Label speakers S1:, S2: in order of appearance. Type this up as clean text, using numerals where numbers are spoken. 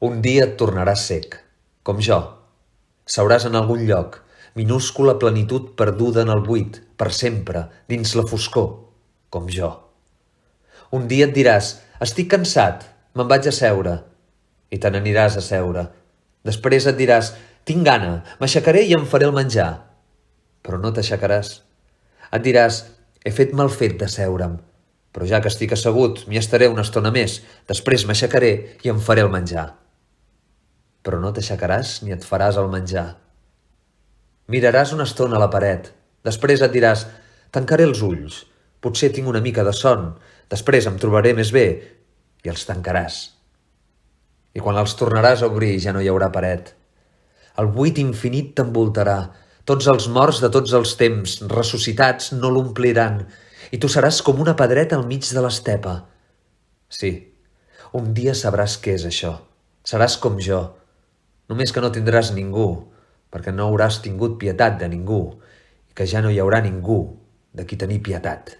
S1: Un dia et tornaràs cec, com jo. Seuràs en algun lloc, minúscula plenitud perduda en el buit, per sempre, dins la foscor, com jo. Un dia et diràs, estic cansat, me'n vaig a seure, i te n'aniràs a seure. Després et diràs, tinc gana, m'aixecaré i em faré el menjar. Però no t'aixecaràs. Et diràs, he fet mal fet de seure'm, però ja que estic assegut, m'hi estaré una estona més, després m'aixecaré i em faré el menjar. Però no t'aixecaràs ni et faràs el menjar. Miraràs una estona a la paret, després et diràs, tancaré els ulls, potser tinc una mica de son, després em trobaré més bé, i els tancaràs. I quan els tornaràs a obrir ja no hi haurà paret. El buit infinit t'envoltarà, tots els morts de tots els temps, ressuscitats, no l'ompliran, i tu seràs com una pedreta al mig de l'estepa. Sí, un dia sabràs què és això. Seràs com jo, només que no tindràs ningú, perquè no hauràs tingut pietat de ningú, i que ja no hi haurà ningú de qui tenir pietat.